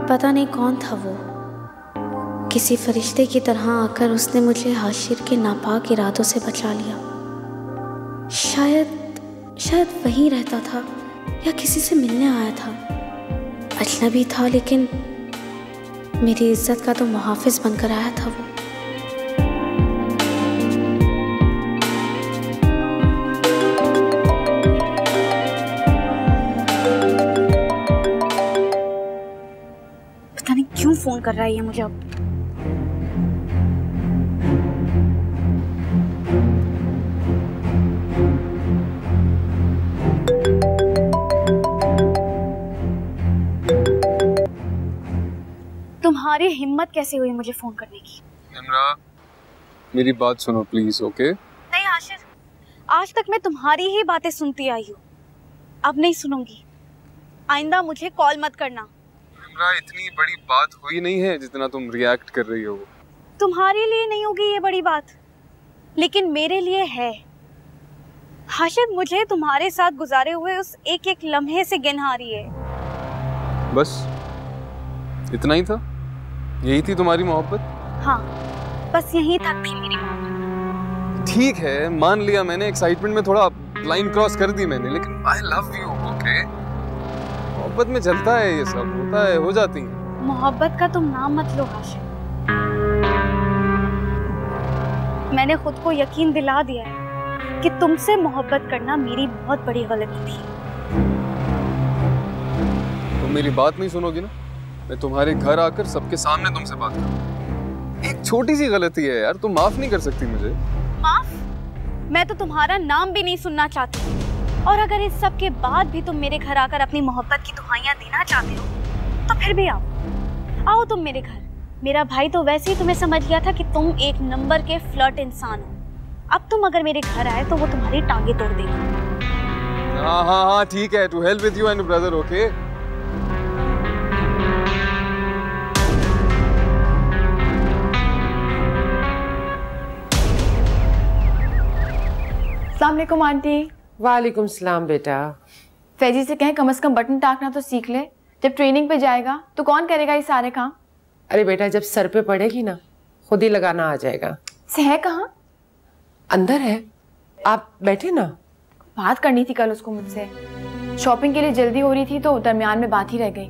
पता नहीं कौन था वो, किसी फरिश्ते की तरह आकर उसने मुझे हाशिर के नापाक इरादों से बचा लिया। शायद वहीं रहता था या किसी से मिलने आया था। अजनबी था लेकिन मेरी इज्जत का तो मुहाफिज बनकर आया था वो। पता नहीं क्यों फोन कर रहा है ये मुझे अब। तुम्हारी हिम्मत कैसे हुई मुझे फोन करने की? इमरा, मेरी बात सुनो प्लीज, ओके? नहीं आशिर, आज तक मैं तुम्हारी ही बातें सुनती आई हूँ, अब नहीं सुनूंगी। आइंदा मुझे कॉल मत करना। इमरा, इतनी बड़ी बात हुई नहीं है जितना तुम रिएक्ट कर रही हो। तुम्हारे लिए नहीं होगी ये बड़ी बात, लेकिन मेरे लिए है। हाशिर, मुझे तुम्हारे साथ गुजारे हुए उस एक एक लम्हे से गिन आ रही है। बस इतना ही था? यही थी तुम्हारी मोहब्बत? हाँ, बस यही तक थी मेरी मोहब्बत। ठीक है, मान लिया मैंने, एक्साइटमेंट में थोड़ा लाइन क्रॉस कर दी मैंने, लेकिन आई लव यू, ओके? मोहब्बत में चलता है, ये सब होता है, हो जाती है। मोहब्बत का तुम नाम मत लो हाशिर। मैंने खुद को यकीन दिला दिया है कि तुमसे मोहब्बत करना मेरी बहुत बड़ी गलती थी। तुम मेरी बात नहीं सुनोगी ना, मैं तुम्हारे घर आकर सबके सामने तुमसे बात करूं। एक छोटी सी गलती है यार, तुम माफ नहीं कर सकती मुझे? माफ? मैं तो तुम्हारा नाम भी नहीं सुनना चाहती, और अगर इस सब के बाद भी तुम मेरे घर आकर अपनी मोहब्बत की दुहाइयां देना चाहते हो तो फिर भी आओ तुम मेरे घर। मेरा भाई तो वैसे ही तुम्हें समझ गया था कि तुम एक नंबर के फ्लर्ट इंसान हो। अब तुम अगर मेरे घर आए तो वो तुम्हारी टांगे तोड़ देगा। हाँ ठीक है, to help with you and brother, okay? अस्सलाम वालेकुम आंटी। वालेकुम सलाम बेटा। फैजी से कहें कम से कम बटन टाकना तो सीख ले, जब ट्रेनिंग पे जाएगा तो कौन करेगा ये सारे काम? अरे बेटा, जब सर पे पड़ेगी ना खुद ही लगाना आ जाएगा। से है कहाँ? अंदर है, आप बैठे ना। बात करनी थी कल उसको मुझसे, शॉपिंग के लिए जल्दी हो रही थी तो दरमियान में बात ही रह गई।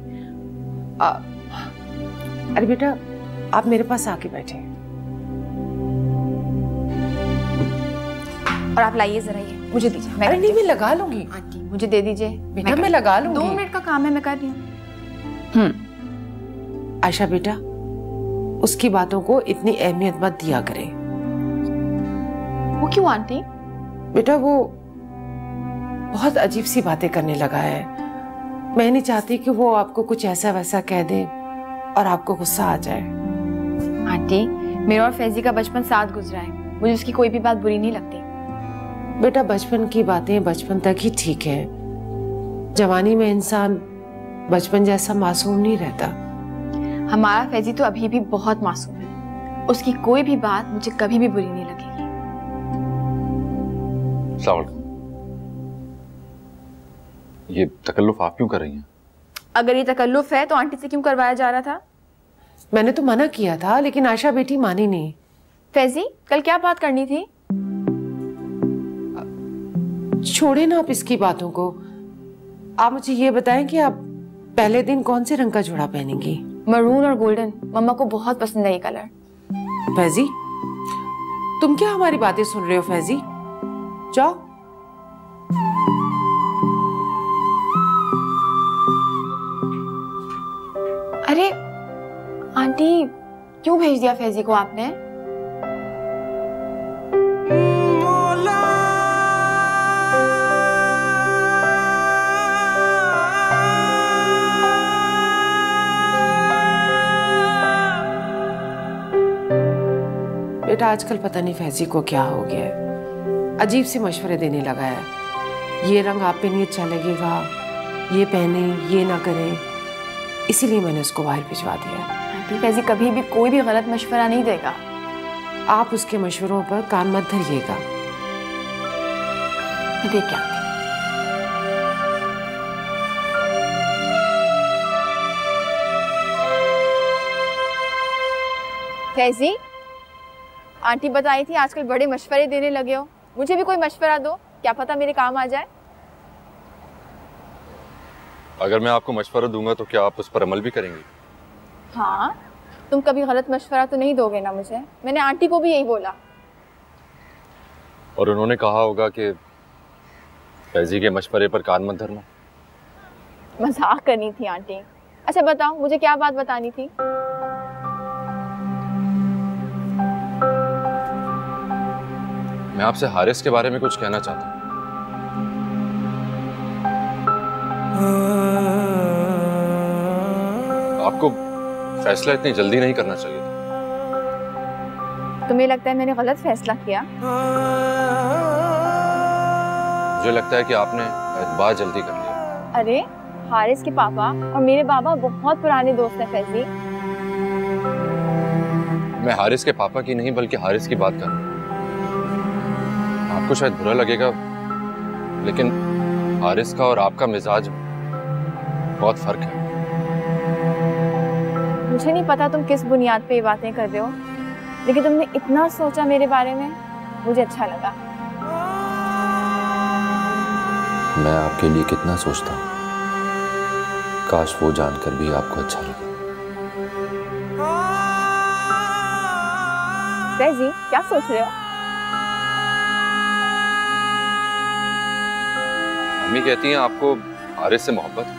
अरे बेटा, आप मेरे पास आके बैठे। और आप लाइए जरा ये, मुझे दीजिए। अरे नहीं, मैं लगा लूंगी। आंटी मुझे दे दीजिए। बेटा मैं लगा लूंगी। 2 मिनट का काम है, मैं कर रही हूँ। आयशा बेटा, उसकी बातों को इतनी अहमियत मत दिया करें। वो क्यों आंटी? बेटा वो बहुत अजीब सी बातें करने लगा है। मैं नहीं चाहती कि वो आपको कुछ ऐसा वैसा कह दे और आपको गुस्सा आ जाए। आंटी, मेरा और फैजी का बचपन साथ गुजरा है, मुझे उसकी कोई भी बात बुरी नहीं लगती। बेटा बचपन की बातें बचपन तक ही ठीक है, जवानी में इंसान बचपन जैसा मासूम नहीं रहता। हमारा फैजी तो अभी भी बहुत मासूम है, उसकी कोई भी बात मुझे कभी भी बुरी नहीं लगेगी। ये तकल्लुफ आप क्यों कर रही हैं? अगर ये तकल्लुफ है तो आंटी से क्यों करवाया जा रहा था? मैंने तो मना किया था, लेकिन आयशा बेटी मानी नहीं। फैजी, कल क्या बात करनी थी? छोड़े ना आप इसकी बातों को। आप मुझे ये बताएं कि आप पहले दिन कौन से रंग का जोड़ा पहनेंगी? मरून और गोल्डन, मम्मा को बहुत पसंद है ये कलर। फैजी, तुम क्या हमारी बातें सुन रहे हो? फैजी जाओ। अरे आंटी, क्यों भेज दिया फैजी को आपने? बेटा आजकल पता नहीं फैजी को क्या हो गया है, अजीब से मशवरे देने लगा है। ये रंग आप पे नहीं अच्छा लगेगा, ये पहने, ये ना करें, इसीलिए मैंने उसको बाहर भिजवा दिया। आंटी, फैजी कभी भी कोई भी गलत मशवरा नहीं देगा। आप उसके मशवरों पर कान मत धरिएगा। मैं देख क्या फैजी, आंटी बताई थी आजकल बड़े मशवरे देने लगे हो, मुझे भी कोई मशवरा दो, क्या पता मेरे काम आ जाए। अगर मैं आपको मशवरा दूंगा तो क्या आप उस पर अमल भी करेंगी? हाँ, तुम कभी गलत मशवरा तो नहीं दोगे ना मुझे? मैंने आंटी को भी यही बोला। और उन्होंने कहा होगा कि फैजी के मशवरे पर कान मत धरना। मजाक करनी थी आंटी। अच्छा बताओ, मुझे क्या बात बतानी थी? मैं आपसे हारिस के बारे में कुछ कहना चाहता हूँ। आपको फैसला इतनी जल्दी नहीं करना चाहिए था। तुम्हें लगता है मैंने गलत फैसला किया? मुझे लगता है कि आपने एतबार जल्दी कर लिया। अरे, हारिस के पापा और मेरे बाबा बहुत पुराने दोस्त हैं फैजी। मैं हारिस के पापा की नहीं बल्कि हारिस की बात कर रहा हूँ। आपको शायद बुरा लगेगा, लेकिन हारिस का और आपका मिजाज बहुत फर्क है। मुझे नहीं पता तुम किस बुनियाद पे ये बातें कर रहे हो, लेकिन तुमने इतना सोचा मेरे बारे में, मुझे अच्छा लगा। मैं आपके लिए कितना सोचता हूँ, काश वो जानकर भी आपको अच्छा लगे। फैजी, क्या सोच रहे हो? अम्मी कहती हैं आपको हारिस से मोहब्बत है।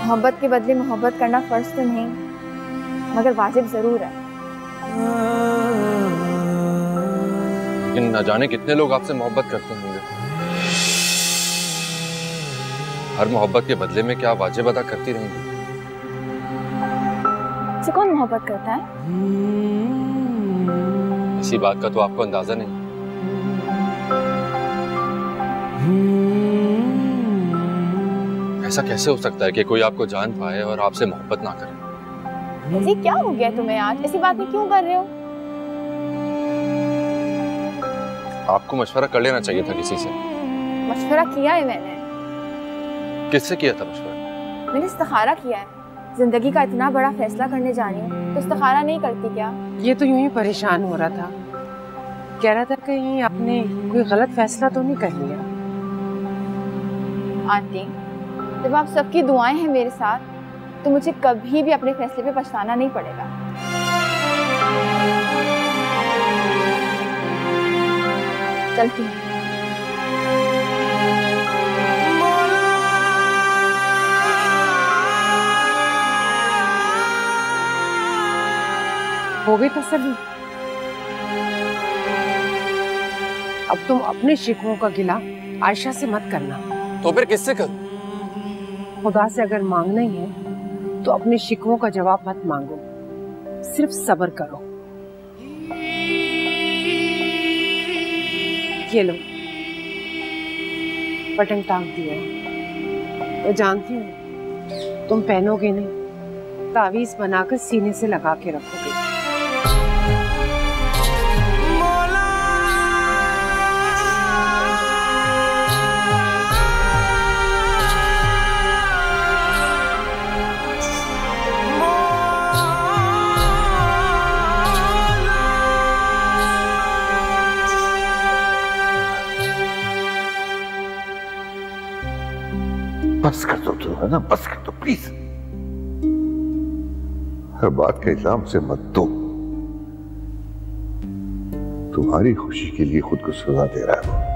मोहब्बत के बदले मोहब्बत करना फर्ज तो नहीं, मगर वाजिब जरूर है। लेकिन न जाने कितने लोग आपसे मोहब्बत करते होंगे। हर मोहब्बत के बदले में क्या वाजिब अदा करती रहेंगी? से कौन मोहब्बत करता है? इसी बात का तो आपको अंदाजा नहीं। ऐसा कैसे हो सकता है कि कोई आपको जान पाए और आपसे मोहब्बत ना करे? जी, क्या हो गया तुम्हें आज? ऐसी बातें क्यों कर रहे हो? आपको मशवरा कर लेना चाहिए था किसी से। मशवरा किया है मैंने। किससे किया था मशवरा? मैंने इस्तिखारा किया है। जिंदगी का इतना बड़ा फैसला करने जा रही हूँ तो इस्तिखारा नहीं करती क्या? ये तो यूं ही परेशान हो रहा था, कह रहा था कहीं आपने कोई गलत फैसला तो नहीं कर लिया। आंटी, जब आप सबकी दुआएं हैं मेरे साथ, तो मुझे कभी भी अपने फैसले पे पछताना नहीं पड़ेगा। चलती हूँ। हो गई तसल्ली? अब तुम अपने शिकवों का गिला आयशा से मत करना। तो फिर किससे करूं? खुदा से अगर मांगना ही है तो अपने शिकवों का जवाब मत मांगो, सिर्फ सब्र करो। ये लो, बटन टांग दिया है। मैं जानती हूँ तुम पहनोगे नहीं, तावीज बनाकर सीने से लगा के रखोगे। बस कर दो तुम, है ना? बस कर दो प्लीज। हर बात का इल्जाम से मत दो। तुम्हारी खुशी के लिए खुद को सजा दे रहा है वो।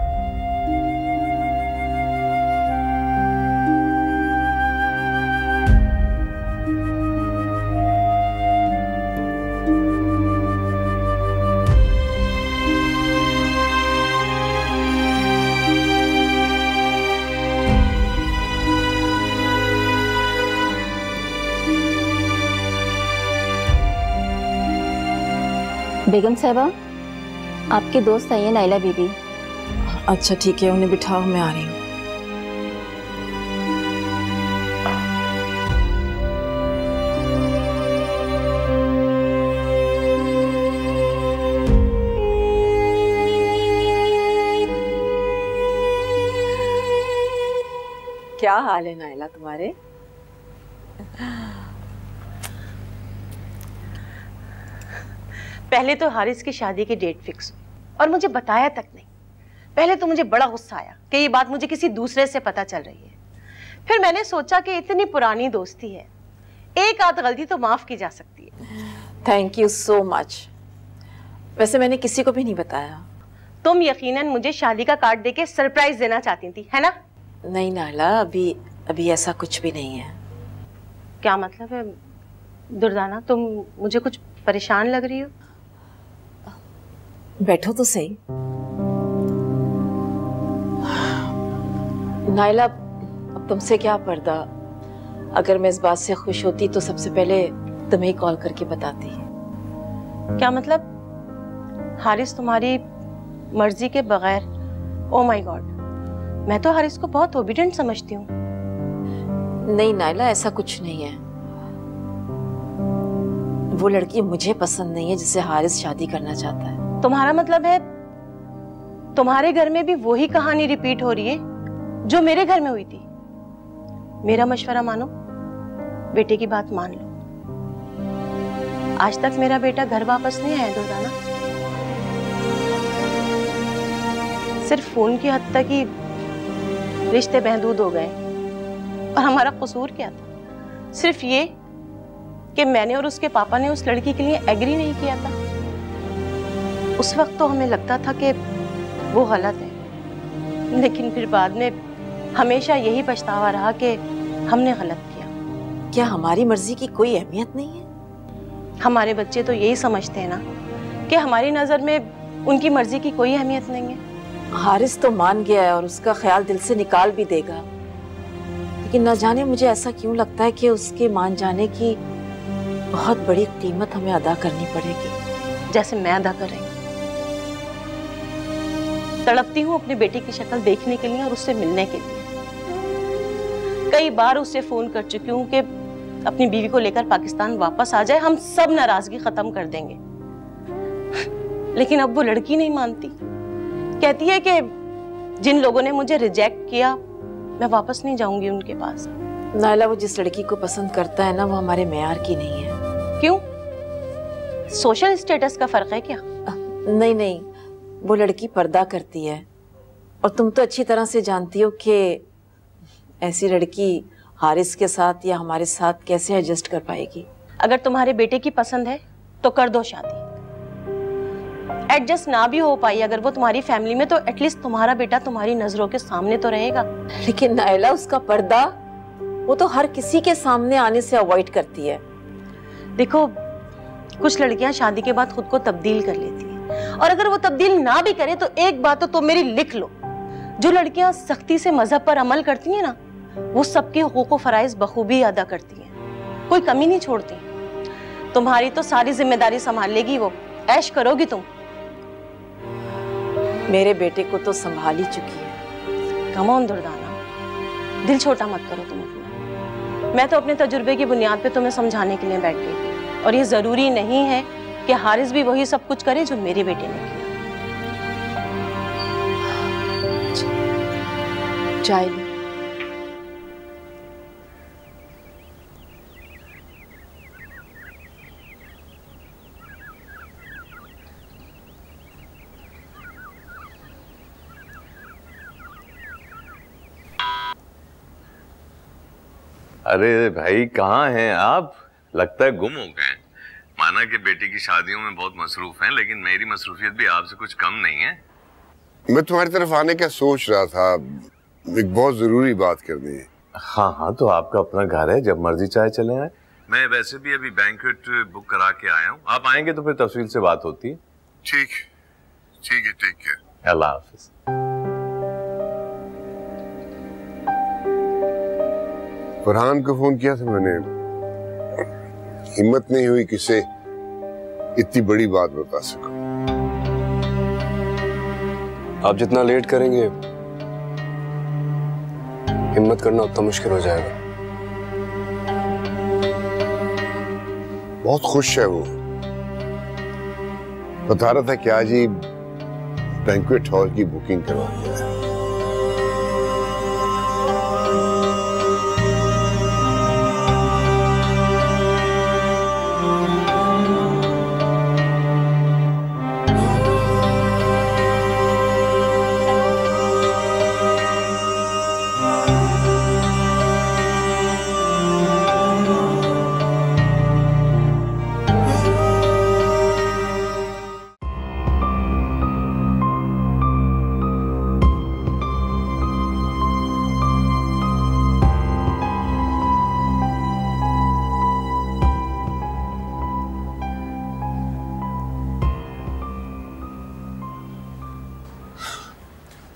बेगम साहबा, आपकी दोस्त आई है नाइला बीबी। अच्छा ठीक है, उन्हें बिठाओ, मैं आ रही हूँ। क्या हाल है नाइला तुम्हारे? पहले तो हारिस की शादी की डेट फिक्स हुई और मुझे बताया तक नहीं। पहले तो मुझे बड़ा गुस्सा आया कि ये बात मुझे किसी दूसरे से पता चल रही है। फिर मैंने सोचा कि इतनी पुरानी दोस्ती है, एक आध गलती तो माफ की जा सकती है। Thank you so much. वैसे मैंने किसी को भी नहीं बताया। तुम यकीनन मुझे शादी का कार्ड देके सरप्राइज देना चाहती थी, है ना? नहीं नाला, अभी ऐसा कुछ भी नहीं है। क्या मतलब है दुर्दाना, तुम मुझे कुछ परेशान लग रही हो? बैठो तो सही। नाइला, अब तुमसे क्या पर्दा। अगर मैं इस बात से खुश होती तो सबसे पहले तुम्हें कॉल करके बताती। क्या मतलब? हारिस तुम्हारी मर्जी के बगैर? ओ माय गॉड, मैं तो हारिस को बहुत ओबीडिएंट समझती हूँ। नहीं नाइला, ऐसा कुछ नहीं है। वो लड़की मुझे पसंद नहीं है जिससे हारिस शादी करना चाहता है। तुम्हारा मतलब है तुम्हारे घर में भी वही कहानी रिपीट हो रही है जो मेरे घर में हुई थी? मेरा मशवरा मानो, बेटे की बात मान लो। आज तक मेरा बेटा घर वापस नहीं आया दुर्दाना। सिर्फ फोन की हद तक ही रिश्ते महदूद हो गए। और हमारा कसूर क्या था? सिर्फ ये कि मैंने और उसके पापा ने उस लड़की के लिए एग्री नहीं किया था। उस वक्त तो हमें लगता था कि वो गलत है, लेकिन फिर बाद में हमेशा यही पछतावा रहा कि हमने गलत किया। क्या हमारी मर्जी की कोई अहमियत नहीं है? हमारे बच्चे तो यही समझते हैं ना कि हमारी नजर में उनकी मर्जी की कोई अहमियत नहीं है। हारिस तो मान गया है और उसका ख्याल दिल से निकाल भी देगा, लेकिन न जाने मुझे ऐसा क्यों लगता है कि उसके मान जाने की बहुत बड़ी कीमत हमें अदा करनी पड़ेगी। जैसे मैं अदा कर रही हूँ। तड़पती हूँ अपने बेटे की शक्ल देखने के लिए और उससे मिलने के लिए। कई बार उससे फोन कर चुकी हूँ कि अपनी बीवी को लेकर पाकिस्तान वापस आ जाए, हम सब नाराजगी खत्म कर देंगे। लेकिन अब वो लड़की नहीं मानती। कहती है कि जिन लोगों ने मुझे रिजेक्ट किया मैं वापस नहीं जाऊंगी उनके पास। नाइला, वो जिस लड़की को पसंद करता है ना, वो हमारे मेयार की नहीं है। क्यों? सोशल स्टेटस का फर्क है क्या? नहीं नहीं, वो लड़की पर्दा करती है और तुम तो अच्छी तरह से जानती हो कि ऐसी लड़की हारिस के साथ या हमारे साथ कैसे एडजस्ट कर पाएगी। अगर तुम्हारे बेटे की पसंद है तो कर दो शादी। एडजस्ट ना भी हो पाई अगर वो तुम्हारी फैमिली में, तो एटलीस्ट तुम्हारा बेटा तुम्हारी नजरों के सामने तो रहेगा। लेकिन नाइला, उसका पर्दा वो तो हर किसी के सामने आने से अवॉइड करती है। देखो, कुछ लड़कियां शादी के बाद खुद को तब्दील कर लेती हैं, और अगर वो तब्दील ना भी करे तो एक बात तो तुम मेरी लिख लो, जो लड़कियां सख्ती से मजहब पर अमल करती हैं ना, वो सबके हुकूक व फराइज बखूबी अदा करती हैं, कोई कमी नहीं छोड़ती। तुम्हारी तो सारी जिम्मेदारी संभाल लेगी वो, ऐश करोगी तुम। मेरे बेटे को तो संभाल ही चुकी है। कम ऑन दुर्दाना, दिल छोटा मत करो तुम अपना। मैं तो अपने तजुर्बे की बुनियाद पे तुम्हें समझाने के लिए बैठ गई थी, और ये जरूरी नहीं है कि हारिस भी वही सब कुछ करे जो मेरे बेटे ने किया। चाय। अरे भाई, कहाँ हैं आप? लगता है गुम हो गए। माना कि बेटी की शादियों में बहुत मसरूफ हैं, लेकिन मेरी मसरूफियत भी आपसे कुछ कम नहीं है। मैं तुम्हारी तरफ आने का सोच रहा था, एक बहुत जरूरी बात करनी है। हाँ हाँ, तो आपका अपना घर है, जब मर्जी चाहे चले आए। मैं वैसे भी अभी बैंक्वेट बुक करा के आया हूँ, आप आएंगे तो फिर तफसील से बात होती है। ठीक है, टेक केयर। अल्लाह हाफिज। फरहान को फोन किया था मैंने, हिम्मत नहीं हुई किसे इतनी बड़ी बात बता सकूं। आप जितना लेट करेंगे हिम्मत करना उतना मुश्किल हो जाएगा। बहुत खुश है वो, बता रहा था कि आज ही बैंक्वेट हॉल की बुकिंग करवा दिया है।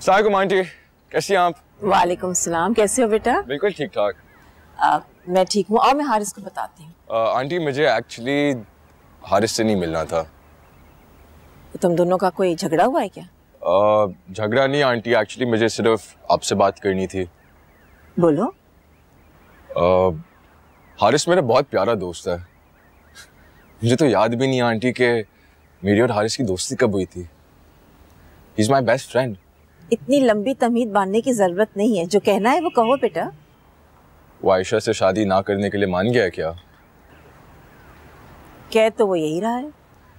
अस्सलाम आंटी, कैसी हैं आप? वालेकुम सलाम, कैसे हो बेटा? बिल्कुल ठीक ठाक। मैं ठीक हूँ और मैं हारिस को बताती हूँ। आंटी मुझे एक्चुअली हारिस से नहीं मिलना था। तुम दोनों का कोई झगड़ा हुआ है क्या? झगड़ा नहीं आंटी, एक्चुअली मुझे सिर्फ आपसे बात करनी थी। बोलो। हारिस मेरा बहुत प्यारा दोस्त है। मुझे तो याद भी नहीं आंटी कि मेरी और हारिस की दोस्ती कब हुई थी। He's my best friend. इतनी लंबी तमीद बांधने की जरूरत नहीं है, जो कहना है वो कहो बेटा। वो आयशा से शादी ना करने के लिए मान गया है क्या? कह तो वो यही रहा है।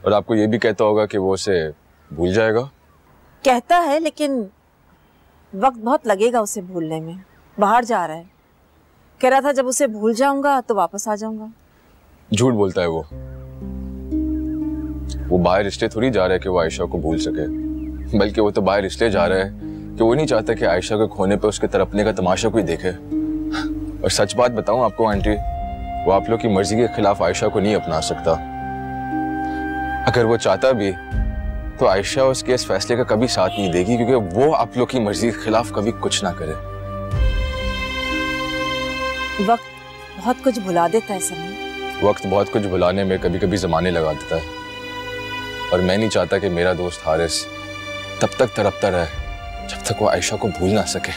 और आपको ये भी कहता होगा कि वो उसे भूल जाएगा? कहता है, लेकिन वक्त बहुत लगेगा उसे भूलने में। बाहर जा रहा है, कह रहा था जब उसे भूल जाऊंगा तो वापस आ जाऊंगा। झूठ बोलता है वो बाहर रिश्ते थोड़ी जा रहा है कि वो आयशा को भूल सके, बल्कि वो तो बाहर इसलिए जा रहा है कि वो नहीं चाहता कि आयशा के खोने पे उसके तड़पने का तमाशा कोई देखे। और सच बात बताऊं आपको आंटी, वो आप लोग की मर्जी के खिलाफ आयशा को नहीं अपना सकता। अगर वो चाहता भी तो आयशा उसके इस फैसले का कभी साथ नहीं देगी, क्योंकि वो आप लोग की मर्जी के खिलाफ कभी कुछ ना करे। वक्त बहुत कुछ भुला देता है समय। वक्त बहुत कुछ भुलाने में कभी कभी जमाने लगा देता है, और मैं नहीं चाहता कि मेरा दोस्त हारिस तब तक तड़पता रहे जब तक वो आयशा को भूल ना सके।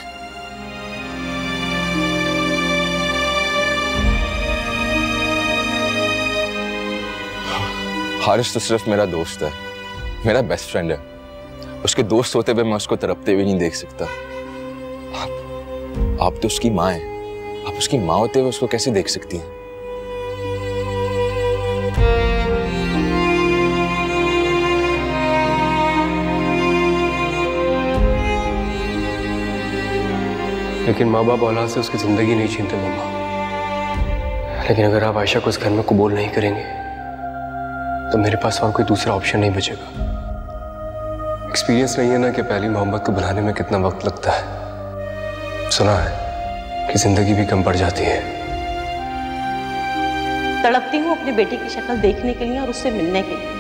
हारिस तो सिर्फ मेरा दोस्त है, मेरा बेस्ट फ्रेंड है। उसके दोस्त होते हुए मैं उसको तड़पते हुए नहीं देख सकता। आप तो उसकी माँ हैं, आप उसकी माँ होते हुए उसको कैसे देख सकती हैं? लेकिन माँ बाप औलाद से उसकी जिंदगी नहीं छीनते मम्मा। लेकिन अगर आप आयशा को इस घर में कबूल नहीं करेंगे तो मेरे पास और कोई दूसरा ऑप्शन नहीं बचेगा। एक्सपीरियंस नहीं है ना कि पहली मोहब्बत को भुलाने में कितना वक्त लगता है। सुना है कि जिंदगी भी कम पड़ जाती है। तड़पती हूँ अपने बेटे की शक्ल देखने के लिए और उससे मिलने के लिए।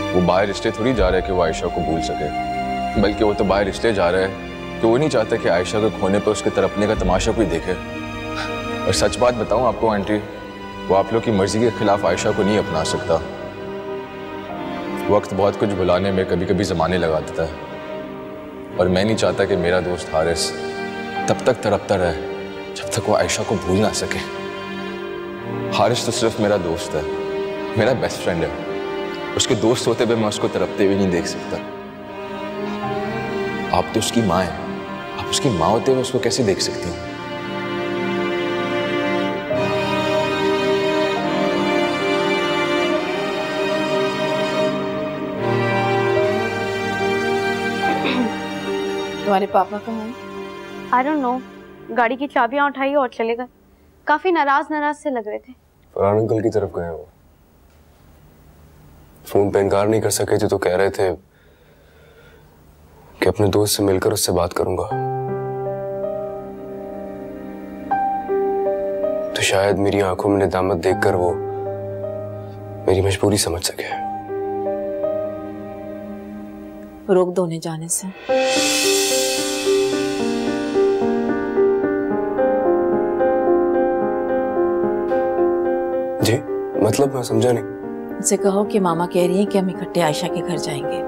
वो बाहर इसलिए थोड़ी जा रहा है कि वो आयशा को भूल सके, बल्कि वो तो बाहर इसलिए जा रहा है कि वो नहीं चाहता कि आयशा के खोने पर उसके तड़पने का तमाशा कोई देखे। और सच बात बताऊं आपको आंटी, वो आप लोग की मर्जी के खिलाफ आयशा को नहीं अपना सकता। वक्त बहुत कुछ भुलाने में कभी कभी जमाने लगा देता है, और मैं नहीं चाहता कि मेरा दोस्त हारिस तब तक तड़पता रहे जब तक वो आयशा को भूल ना सके। हारिस तो सिर्फ मेरा दोस्त है, मेरा बेस्ट फ्रेंड है। उसके दोस्त होते हुए मैं उसको तड़पते हुए नहीं देख सकता। आप तो उसकी माँ हैं, आप उसकी माँ होते हुए उसको कैसे देख सकती हैं? तुम्हारे पापा कहाँ हैं? I don't know, गाड़ी की चाबियां उठाई और चले गए। काफी नाराज से लग रहे थे। फरहान अंकल की तरफ गए वो। फोन पे इनकार नहीं कर सके थे तो कह रहे थे कि अपने दोस्त से मिलकर उससे बात करूंगा। तो शायद मेरी आंखों में निदामत देखकर वो मेरी मजबूरी समझ सके। रोक दो उन्हें जाने से। जी मतलब मैं समझा नहीं। उनसे कहो कि मामा कह रही हैं कि हम इकट्ठे आयशा के घर जाएंगे।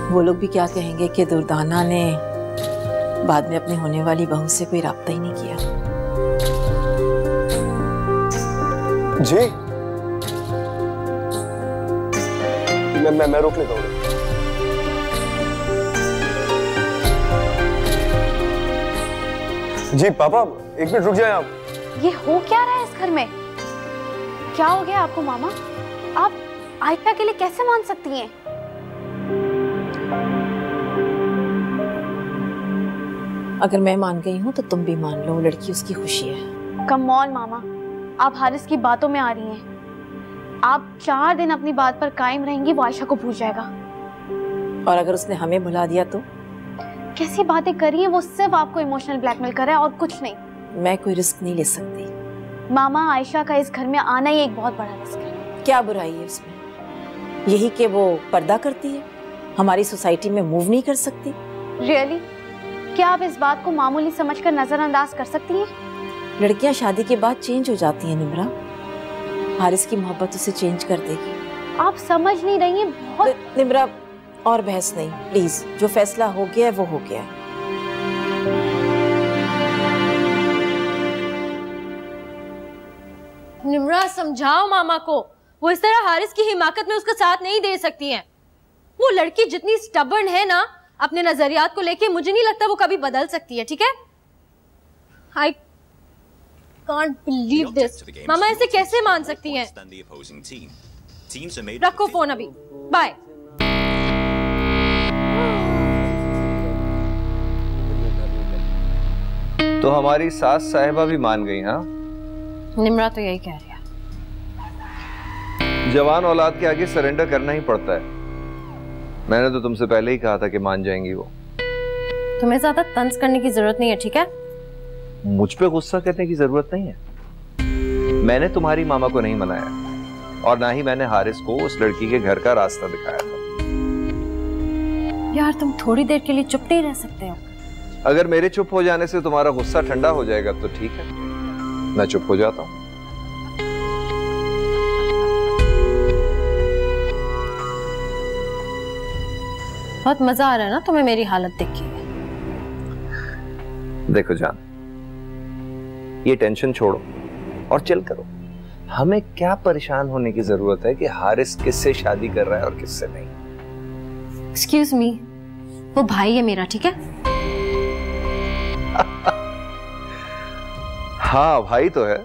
वो लोग भी क्या कहेंगे कि दुर्दाना ने बाद में अपने होने वाली बहू से कोई राब्ता ही नहीं किया। जी मैं रोक लेता हूँ। जी पापा एक मिनट रुक जाए आप। ये हो क्या रहा है इस घर में? क्या हो गया आपको मामा? आप आयशा के लिए कैसे मान सकती हैं? अगर मैं मान गई हूँ तो तुम भी मान लो, लड़की उसकी खुशी है। कम ऑन मामा, आप हारिस की बातों में आ रही हैं। आप 4 दिन अपनी बात पर कायम रहेंगी, वो आयशा को भूल जाएगा। और अगर उसने हमें भुला दिया तो कैसी बातें कर रही हैं? वो सिर्फ आपको इमोशनल ब्लैकमेल कर रहा है और कुछ नहीं। मैं कोई रिस्क नहीं ले सकती। मामा, आयशा का इस घर में आना ही एक बहुत बड़ा रिस्क है। क्या बुराई है उसमें? यही कि वो पर्दा करती है, हमारी सोसाइटी में मूव नहीं कर सकती। रियली? क्या आप इस बात को मामूली समझकर नजरअंदाज कर सकती हैं? लड़कियां शादी के बाद चेंज हो जाती हैं निम्रा। हारिस की मोहब्बत उसे चेंज कर देगी। आप समझ नहीं रही हैं। बहुत निम्रा, और बहस नहीं प्लीज। जो फैसला हो गया है वो हो गया है। निम्रा, समझाओ मामा को। वो इस तरह हारिस की हिमाकत में उसका साथ नहीं दे सकती हैं। वो लड़की जितनी स्टबर्न है ना अपने नजरियात को लेके, मुझे नहीं लगता वो कभी बदल सकती है। ठीक है? I can't believe this. मामा ऐसे कैसे मान सकती हैं? रखो फोन अभी। बाय। तो हमारी सास साहिबा भी मान गई। हाँ, निम्रा तो यही कह रही है। जवान औलाद के आगे सरेंडर करना ही पड़ता है। मैंने तो तुमसे पहले ही कहा था कि मान जाएंगी वो। तुम्हें ज्यादा तंज करने की जरूरत नहीं है, ठीक है? मुझ पे गुस्सा करने की जरूरत नहीं है। मैंने तुम्हारी मामा को नहीं मनाया और ना ही मैंने हारिस को उस लड़की के घर का रास्ता दिखाया था। यार, तुम थोड़ी देर के लिए चुप नहीं रह सकते हो? अगर मेरे चुप हो जाने से तुम्हारा गुस्सा ठंडा हो जाएगा तो ठीक है, मैं चुप हो जाता हूँ। बहुत मजा आ रहा है ना तुम्हें मेरी हालत देख के? देखो जान, ये टेंशन छोड़ो और चिल करो। हमें क्या परेशान होने की जरूरत है कि हारिस किससे शादी कर रहा है और किससे नहीं। एक्सक्यूज मी, वो भाई है मेरा, ठीक है? हाँ, भाई तो है।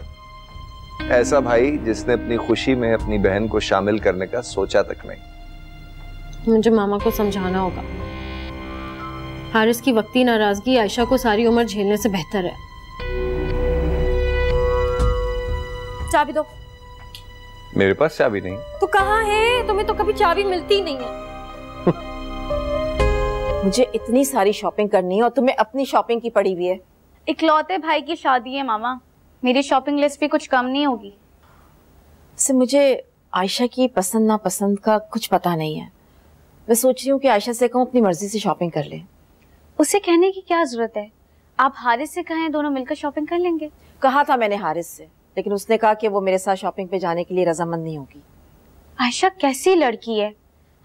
ऐसा भाई जिसने अपनी खुशी में अपनी बहन को शामिल करने का सोचा तक नहीं। मुझे मामा को समझाना होगा। हारिस की वक्ती नाराजगी आयशा को सारी उम्र झेलने से बेहतर है। चाबी दो। मेरे पास चाबी नहीं। तो कहाँ है? तुम्हें तो कभी चाबी मिलती नहीं है। मुझे इतनी सारी शॉपिंग करनी है और तुम्हें अपनी शॉपिंग की पड़ी हुई है। इकलौते भाई की शादी है मामा, मेरी शॉपिंग लिस्ट भी कुछ कम नहीं होगी। मुझे आयशा की पसंद नापसंद का कुछ पता नहीं है। मैं सोच रही हूँ कि आयशा से कहूँ अपनी मर्जी से शॉपिंग कर ले। उसे कहने की क्या जरूरत है? आप हारिस से कहें, दोनों मिलकर शॉपिंग कर लेंगे। कहा था मैंने हारिस से, लेकिन उसने कहा कि वो मेरे साथ शॉपिंग पे जाने के लिए रजामंद नहीं होगी। आयशा कैसी लड़की है?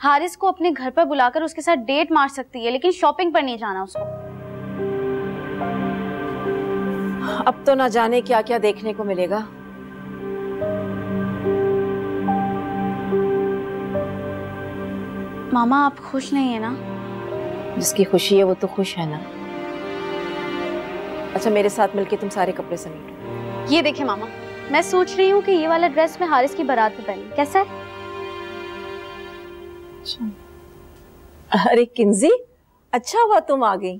हारिस को अपने घर पर बुलाकर उसके साथ डेट मार सकती है, लेकिन शॉपिंग पर नहीं जाना उसको। अब तो ना जाने क्या क्या देखने को मिलेगा। मामा, आप खुश नहीं है ना? जिसकी खुशी है वो तो खुश है ना। अच्छा, मेरे साथ मिलके तुम सारे कपड़े समेटो। ये देखिए मामा, मैं सोच रही हूँ कि ये वाला ड्रेस मैं हारिस की बारात पे पहनूं, कैसा है? अरे किंजी, अच्छा हुआ तुम आ गई।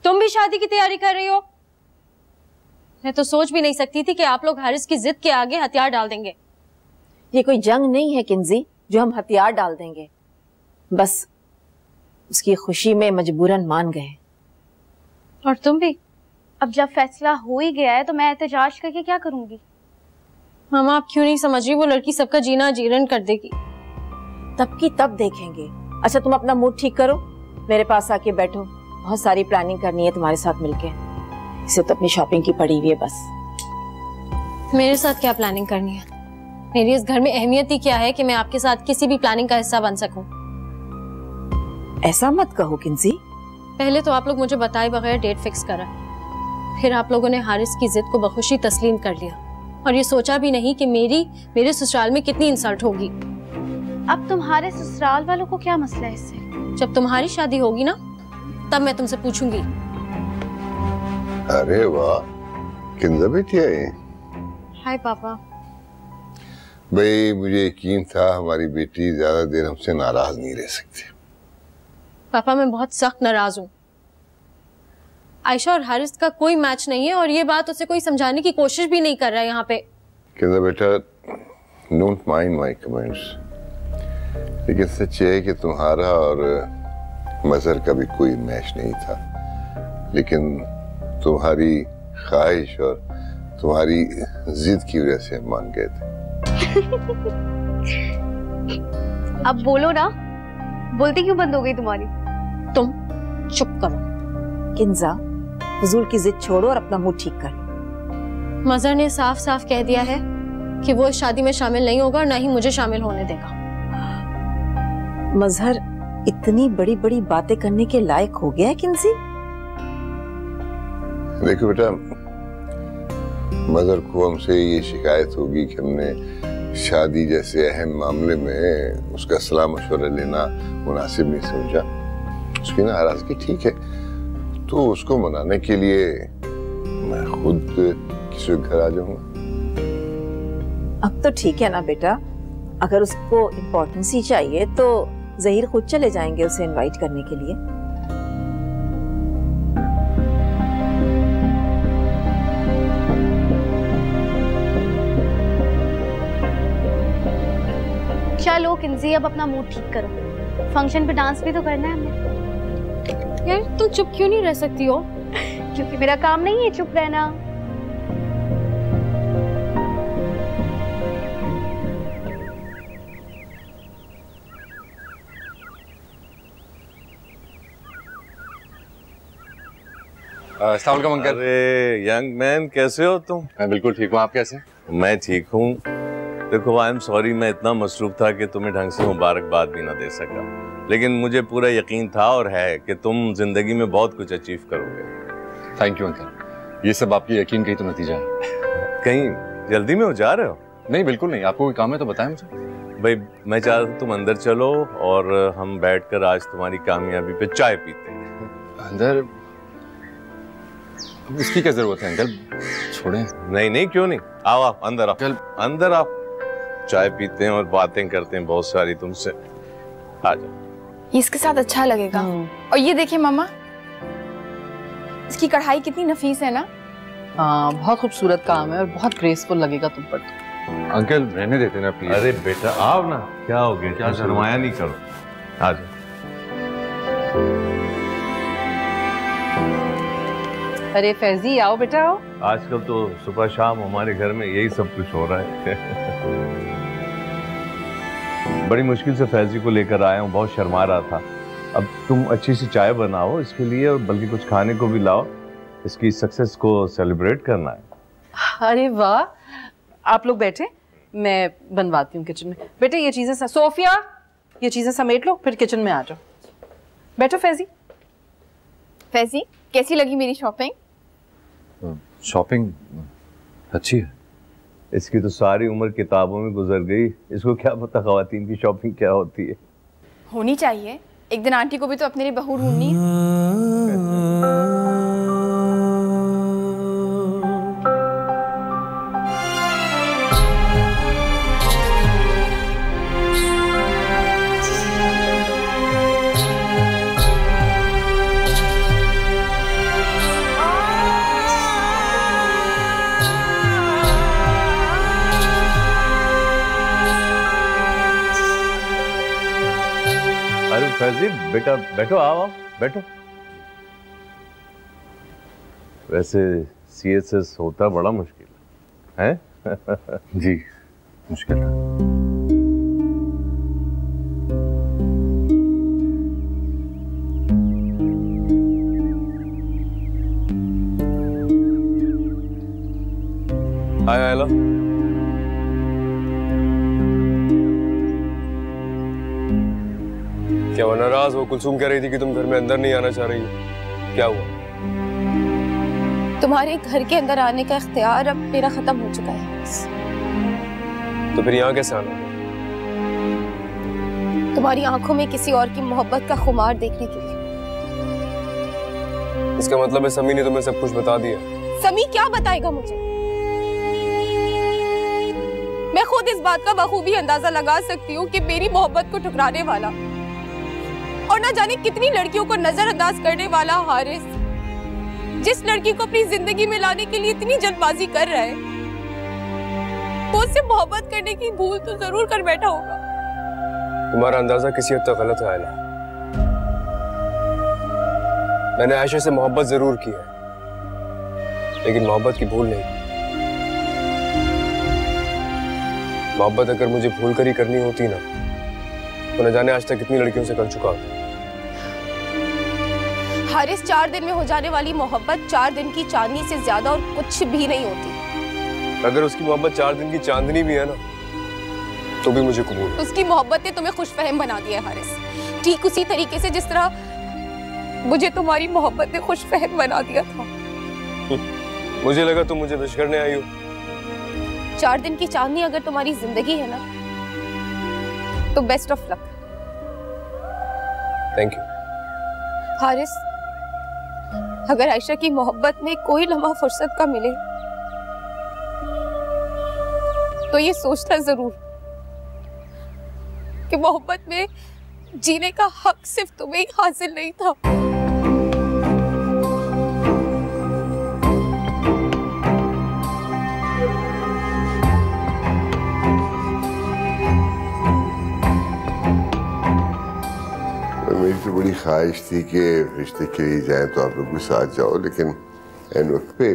तुम भी शादी की तैयारी कर रही हो? मैं तो सोच भी नहीं सकती थी कि आप लोग हारिस की जिद के आगे हथियार डाल देंगे। ये कोई जंग नहीं है किंजी जो हम हथियार डाल देंगे। बस उसकी खुशी में मजबूरन मान गए। और तुम भी? अब जब फैसला हो ही गया है तो मैं एहतजाज करके क्या करूंगी? मामा, आप क्यों नहीं समझ रही? वो लड़की सबका जीना जीरण कर देगी। तब की तब देखेंगे। अच्छा, तुम अपना मूड ठीक करो, मेरे पास आके बैठो। बहुत सारी प्लानिंग करनी है तुम्हारे साथ मिलके। इसे तो अपनी शॉपिंग की पड़ी हुई है बस। मेरे साथ क्या प्लानिंग करनी है? मेरी इस घर में अहमियत ही क्या है कि मैं आपके साथ किसी भी प्लानिंग का हिस्सा बन सकूं? ऐसा मत कहो किंजी। पहले तो आप लोग मुझे बताए बगैर डेट फिक्स करा, फिर आप लोगों ने हारिस की जिद को बखुशी तस्लीम कर लिया और ये सोचा भी नहीं कि मेरे ससुराल में कितनी इंसल्ट होगी। अब तुम्हारे ससुराल वालों को क्या मसला है इससे? जब तुम्हारी शादी होगी ना तब मैं तुमसे पूछूंगी। अरे वाह, किंजा बेटी है। हाय पापा। भाई, मुझे यकीन था हमारी बेटी ज्यादा देर हमसे नाराज नहीं रह सकती। पापा, मैं बहुत सख्त नाराज हूँ। आयशा और हारिस का कोई मैच नहीं है और ये बात उसे कोई समझाने की कोशिश भी नहीं कर रहा है यहाँ पे। किंजा बेटा, डोंट माइंड माय कमेंट्स, लेकिन सच है कि तुम्हारा और मजहर का भी कोई मैच नहीं था, लेकिन तुम्हारी ख्वाहिश और तुम्हारी जिद की वजह से मान गए थे। अब बोलो ना, बोलती क्यों बंद हो गई तुम्हारी? तुम चुप करो किंजा, फजूल की जिद छोड़ो और अपना मुंह ठीक कर। मजहर ने साफ साफ कह दिया है कि वो इस शादी में शामिल नहीं होगा और ना ही मुझे शामिल होने देगा। मजहर इतनी बड़ी बड़ी बातें करने के लायक हो गया है किंजी? देखो बेटा, मजहर को हमसे ये शिकायत होगी कि हमने शादी जैसे अहम मामले में उसका सलाह मशवरा लेना मुनासिब नहीं समझा। उसकी नाराजगी ठीक है, तो उसको मनाने के लिए मैं खुद किसी के घर आ जाऊंगा। अब तो ठीक है ना बेटा, अगर उसको इम्पोर्टेंस ही चाहिए तो जहीर खुद चले जाएंगे उसे इनवाइट करने के लिए। चलो किंजी, अब अपना मूड ठीक करो, फंक्शन पे डांस भी तो करना है हमें। यार तुम चुप क्यों नहीं रह सकती हो? क्योंकि मेरा काम नहीं है चुप रहना। अस्सलाम वालेकुम अंकल। अरे यंग मैन, कैसे हो तुम? मैं बिल्कुल ठीक हूँ, आप कैसे? मैं ठीक हूँ। देखो, आई एम सॉरी, मैं इतना मसरूफ था कि तुम्हें ढंग से मुबारकबाद भी ना दे सका, लेकिन मुझे पूरा यकीन था और है कि तुम जिंदगी में बहुत कुछ अचीव करोगे। थैंक यू अंकल, ये सब आपकी यकीन का ही तो नतीजा है। कहीं जल्दी में हो जा रहे हो? नहीं बिल्कुल नहीं, आपको कोई काम है तो बताएं मुझे। भाई मैं चाह रहा हूँ तुम अंदर चलो और हम बैठकर आज तुम्हारी कामयाबी पे चाय पीते हैं। अंदर? इसकी क्या जरूरत है अंकल, छोड़ें। नहीं नहीं, क्यों नहीं, आओ आप अंदर आओ, अंदर आओ, चाय पीते हैं और बातें करते हैं बहुत सारी तुमसे। आ जाओ। ये इसके साथ अच्छा लगेगा। और ये देखिए मामा, इसकी कढ़ाई कितनी नफीस है ना। हाँ, बहुत खूबसूरत काम है और बहुत ग्रेसफुल लगेगा तुम पर। अंकल रहने देते ना प्लीज। अरे बेटा आओ ना, क्या हो गया, क्या शर्माया नहीं करो, आ जाओ। अरे फैजी आओ बेटा आओ। आजकल तो सुबह शाम हमारे घर में यही सब कुछ हो रहा है। बड़ी मुश्किल से फैजी को लेकर आया हूँ, बहुत शर्मा रहा था। अब तुम अच्छी सी चाय बनाओ इसके लिए और बल्कि कुछ खाने को भी लाओ, इसकी सक्सेस को सेलिब्रेट करना है। अरे वाह, आप लोग बैठे, मैं बनवाती हूँ किचन में। बेटे ये चीजें सोफिया, ये चीजें समेट लो, फिर किचन में आ जाओ। बैठो फैजी। फैजी कैसी लगी मेरी शॉपिंग? शॉपिंग अच्छी है। इसकी तो सारी उम्र किताबों में गुजर गई, इसको क्या पता ख्वातीन की शॉपिंग क्या होती है। होनी चाहिए, एक दिन आंटी को भी तो अपने लिए बहू ढूंढनी है। अरे फैजी बेटा बैठो, आओ बैठो। वैसे CSS होता बड़ा मुश्किल है? जी मुश्किल है। Hi hello. क्या वो नाराज हो? कुलसुम कह रही थी कि तुम घर में अंदर नहीं आना चाह रही हो, क्या हुआ? तुम्हारे घर के अंदर आने का इख्तियार अब मेरा खत्म हो चुका है। तो फिर यहाँ कैसे आना? तुम्हारी आंखों में किसी और की मोहब्बत का खुमार देखने के लिए। इसका मतलब है समी ने तुम्हें सब कुछ बता दिया? समी क्या बताएगा मुझे? मैं खुद इस बात का बखूबी अंदाजा लगा सकती हूँ कि मेरी मोहब्बत को ठुकराने वाला और ना जाने कितनी लड़कियों को नजरअंदाज करने वाला हारिस, जिस लड़की को अपनी जिंदगी में लाने के लिए इतनी जल्दबाजी कर रहा है, वो उससे मोहब्बत करने की भूल तो जरूर कर बैठा होगा। तुम्हारा अंदाजा किसी हद तक गलत है आयला। मैंने आयशा से मोहब्बत जरूर की है, लेकिन मोहब्बत की भूल नहीं। मोहब्बत अगर मुझे भूल कर ही करनी होती ना, तो न जाने आज तक कितनी लड़कियों से कर चुका होता। हारिस, 4 दिन में हो जाने वाली मोहब्बत 4 दिन की चांदनी से ज्यादा और कुछ भी नहीं होती। अगर उसकी मोहब्बत 4 दिन की चांदनी भी है ना, तो भी मुझे कबूल है। उसकी मोहब्बत ने तुम्हें खुशफहम बना दिया है हारिस, ठीक उसी तरीके से जिस तरह मुझे तुम्हारी मोहब्बत ने खुशफहम बना दिया था। मुझे लगा तुम मुझे विश करने आई हो। 4 दिन की चांदनी अगर तुम्हारी जिंदगी है ना, तो best of luck. Thank you. Haris, अगर आयशा की मोहब्बत में कोई लम्हा फुर्सत का मिले, तो ये सोचना जरूर कि मोहब्बत में जीने का हक सिर्फ तुम्हें ही हासिल नहीं था। मेरी तो बड़ी ख्वाहिश थी कि रिश्ते के लिए जाए तो आप लोग भी साथ जाओ, लेकिन एन वक्त पे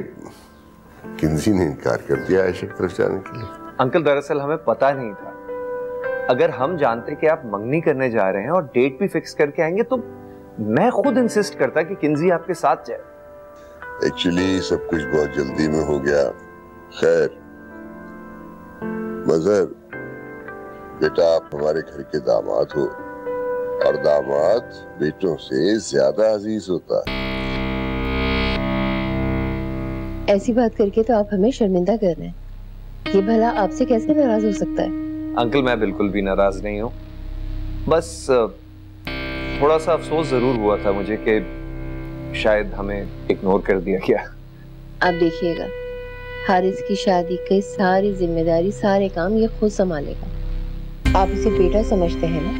किंजी ने इनकार कर दिया आयशा की तरफ जाने के लिए। अंकल, दरअसल हमें पता नहीं था। अगर हम जानते कि आप मंगनी करने जा रहे हैं और डेट भी फिक्स करके आएंगे, तो मैं खुद इंसिस्ट करता कि किंजी आपके साथ जाए। एक्चुअली सब कुछ बहुत जल्दी में हो गया। खैर, मजहर बेटा, आप हमारे घर के दामाद हो, और दामाद बेटों से ज्यादा अजीज होता है। ऐसी बात करके तो आप हमें शर्मिंदा कर रहे हैं। ये भला आपसे कैसे नाराज हो सकता है? अंकल, मैं बिल्कुल भी नाराज नहीं हूँ। बस थोड़ा सा अफसोस जरूर हुआ था मुझे कि शायद हमें इग्नोर कर दिया गया। आप देखिएगा, हारिस की शादी की सारी जिम्मेदारी, सारे काम ये खुद संभालेगा। आप इसे बेटा समझते हैं ना,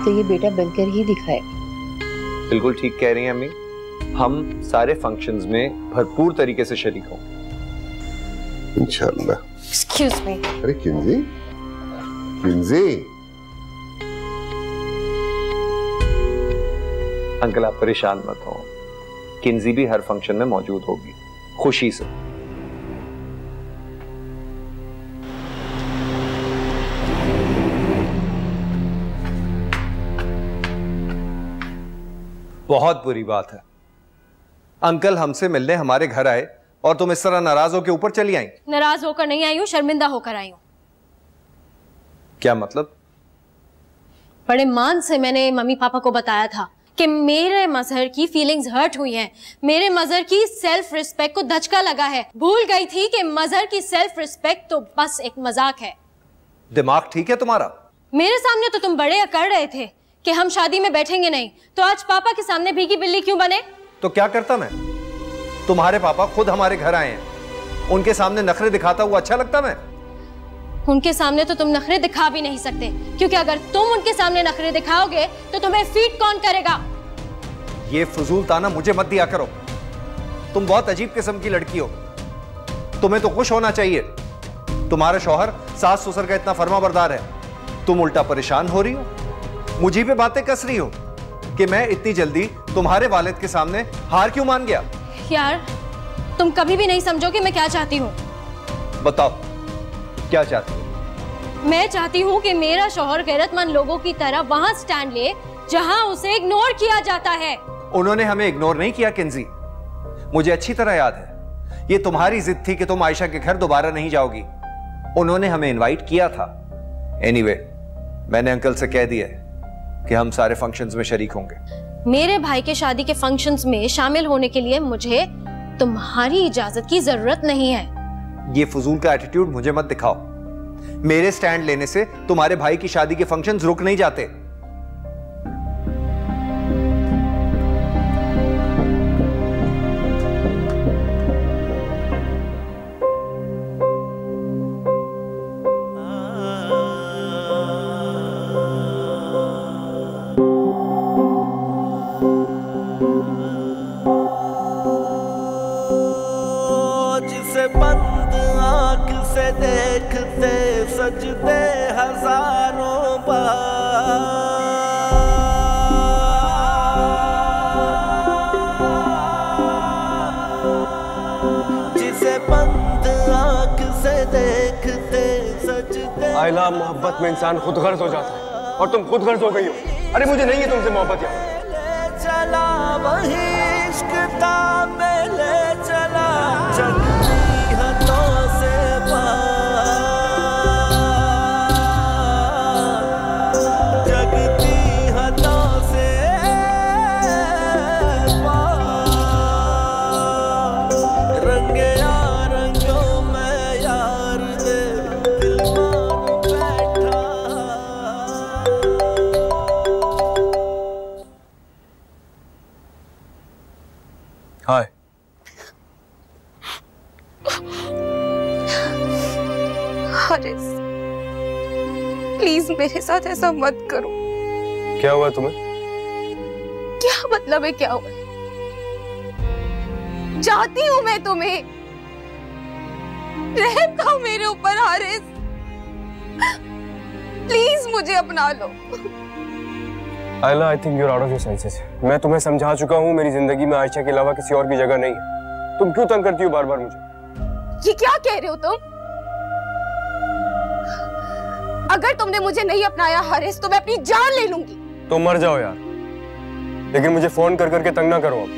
तो ये बेटा बनकर ही दिखाएगा। बिल्कुल ठीक कह रही हैं अम्मी। हम सारे फंक्शंस में भरपूर तरीके से शरीक होंगे इंशाल्लाह। Excuse me. अरे किंजी, किंजी। अंकल, आप परेशान मत हो, किंजी भी हर फंक्शन में मौजूद होगी, खुशी से। बहुत बुरी बात है, अंकल हमसे मिलने हमारे घर आए और तुम इस तरह नाराज होकर ऊपर चली आई। नाराज होकर नहीं आई हूं, शर्मिंदा होकर आई हूं। क्या मतलब? बड़े मान से मैंने मम्मी पापा को बताया था कि मेरे मजहर की फीलिंग्स हर्ट हुई हैं, मेरे मजहर की सेल्फ रिस्पेक्ट को धचका लगा है। भूल गई थी कि मजहर की सेल्फ रिस्पेक्ट तो बस एक मजाक है। दिमाग ठीक है तुम्हारा? मेरे सामने तो तुम बड़े अकड़ रहे थे कि हम शादी में बैठेंगे नहीं, तो आज पापा के सामने भीगी बिल्ली क्यों बने? तो क्या करता मैं? तुम्हारे पापा खुद हमारे घर आए हैं, उनके सामने नखरे दिखाता हुआ अच्छा लगता मैं? उनके सामने तो तुम नखरे दिखा भी नहीं सकते, क्योंकि अगर तुम उनके सामने नखरे दिखाओगे तो तुम्हें फीड कौन करेगा? ये फजूल ताना मुझे मत दिया करो। तुम बहुत अजीब किस्म की लड़की हो। तुम्हें तो खुश होना चाहिए, तुम्हारा शौहर सास ससुर का इतना फर्माबरदार है। तुम उल्टा परेशान हो रही हो, मुझे पे बातें कस रही हो कि मैं इतनी जल्दी तुम्हारे वालिद के सामने हार क्यों मान गया। यार, तुम कभी भी नहीं समझोगे मैं क्या चाहती हूँ। बताओ क्या चाहती हो? मैं चाहती हूँ कि मेरा शौहर गैरतमंद लोगों की तरह वहां स्टैंड ले जहां उसे इग्नोर किया जाता है। उन्होंने हमें इग्नोर नहीं किया किंजी, मुझे अच्छी तरह याद है। ये तुम्हारी जिद थी कि तुम आयशा के घर दोबारा नहीं जाओगी। उन्होंने हमें इनवाइट किया था। एनीवे, मैंने अंकल से कह दिया है कि हम सारे फंक्शंस में शरीक होंगे। मेरे भाई के शादी के फंक्शंस में शामिल होने के लिए मुझे तुम्हारी इजाजत की जरूरत नहीं है। ये फजूल का एटीट्यूड मुझे मत दिखाओ। मेरे स्टैंड लेने से तुम्हारे भाई की शादी के फंक्शंस रुक नहीं जाते। देखते सजदे हजारों बार, लिखते सजदे। आइला, मोहब्बत में इंसान खुद गर्ज हो जाता है और तुम खुद गर्ज हो गई हो। अरे मुझे नहीं है तुमसे मोहब्बत यार। चला वही इश्क था मेले चला चलती हाथों से जगती हाथों से रंगे रंगों में यार दे दिल मान बैठा। हाय। हारिस, प्लीज मेरे साथ ऐसा मत करो। क्या हुआ तुम्हें? क्या मतलब है क्या हुआ? चाहती हूँ मैं तुम्हें। रहम खाओ मेरे ऊपर हारिस, प्लीज मुझे अपना लो। आइला, I think you are out of your senses. मैं तुम्हें समझा चुका हूँ मेरी जिंदगी में आयशा के अलावा किसी और की जगह नहीं है। तुम क्यों तंग करती हो बार बार मुझे? ये क्या कह रहे हो तुम? अगर तुमने मुझे नहीं अपनाया हारिस तो मैं अपनी जान ले लूंगी। तो मर जाओ यार, लेकिन मुझे फोन कर करके तंग ना करो अब।